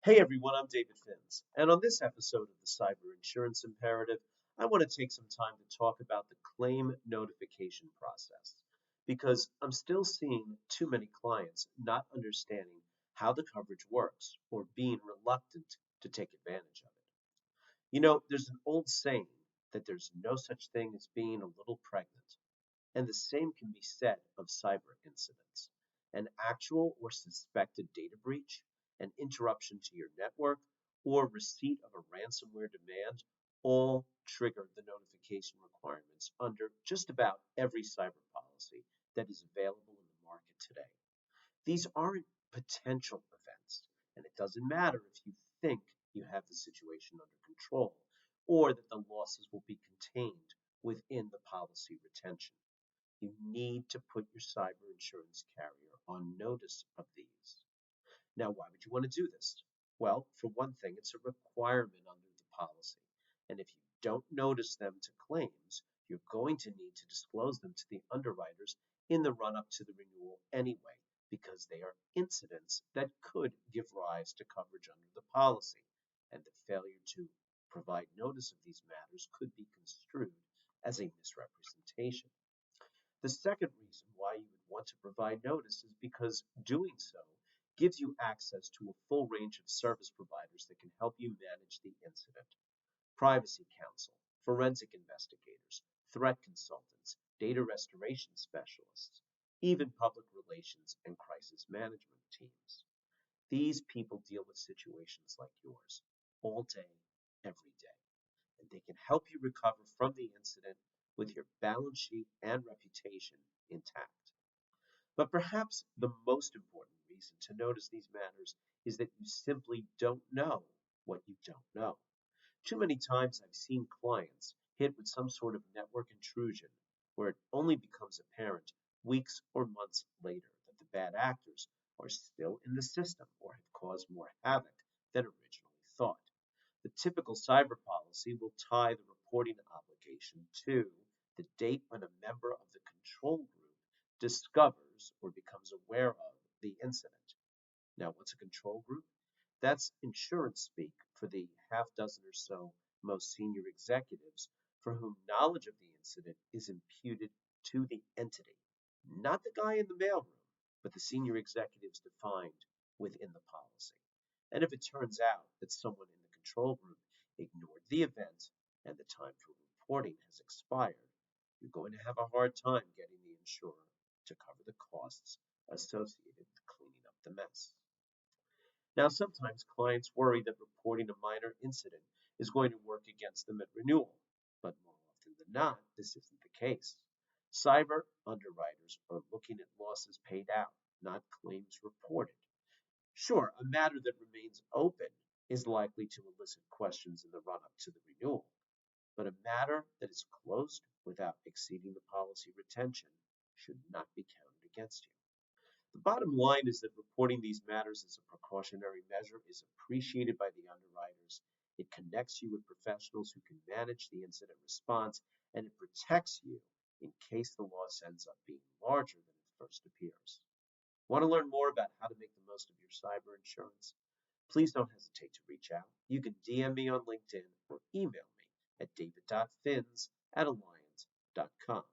Hey everyone, I'm David Finz, and on this episode of the Cyber Insurance Imperative, I want to take some time to talk about the claim notification process because I'm still seeing too many clients not understanding how the coverage works or being reluctant to take advantage of it. There's an old saying that there's no such thing as being a little pregnant, and the same can be said of cyber incidents. An actual or suspected data breach, an interruption to your network, or receipt of a ransomware demand all trigger the notification requirements under just about every cyber policy that is available in the market today. These aren't potential events, and it doesn't matter if you think you have the situation under control or that the losses will be contained within the policy retention. You need to put your cyber insurance carrier on notice of these. Now, why would you want to do this? Well, for one thing, it's a requirement under the policy. And if you don't notice them to claims, you're going to need to disclose them to the underwriters in the run up to the renewal anyway, because they are incidents that could give rise to coverage under the policy. And the failure to provide notice of these matters could be construed as a misrepresentation. The second reason why you would want to provide notice is because doing so gives you access to a full range of service providers that can help you manage the incident. Privacy counsel, forensic investigators, threat consultants, data restoration specialists, even public relations and crisis management teams. These people deal with situations like yours all day, every day, and they can help you recover from the incident with your balance sheet and reputation intact. But perhaps the most important reason to notice these matters is that you simply don't know what you don't know. Too many times I've seen clients hit with some sort of network intrusion where it only becomes apparent weeks or months later that the bad actors are still in the system or have caused more havoc than originally thought. The typical cyber policy will tie the reporting obligation to the date when a member of the control group discovers or becomes aware of the incident. Now, what's a control group? That's insurance speak for the half dozen or so most senior executives for whom knowledge of the incident is imputed to the entity, not the guy in the mailroom, but the senior executives defined within the policy. And if it turns out that someone in the control group ignored the event and the time for reporting has expired, you're going to have a hard time getting the insurer to cover the costs associated with cleaning up the mess. Now, sometimes clients worry that reporting a minor incident is going to work against them at renewal, but more often than not, this isn't the case. Cyber underwriters are looking at losses paid out, not claims reported. Sure, a matter that remains open is likely to elicit questions in the run up to the renewal, but a matter that is closed without exceeding the policy retention should not be counted against you. The bottom line is that reporting these matters as a precautionary measure is appreciated by the underwriters. It connects you with professionals who can manage the incident response, and it protects you in case the loss ends up being larger than it first appears. Want to learn more about how to make the most of your cyber insurance? Please don't hesitate to reach out. You can DM me on LinkedIn or email me at david.fins@alliance.com.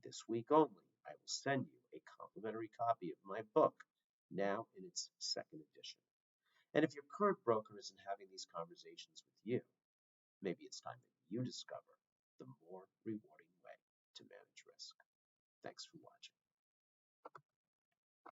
This week only, I will send you a complimentary copy of my book, now in its second edition. And if your current broker isn't having these conversations with you, maybe it's time that you discover the more rewarding way to manage risk. Thanks for watching.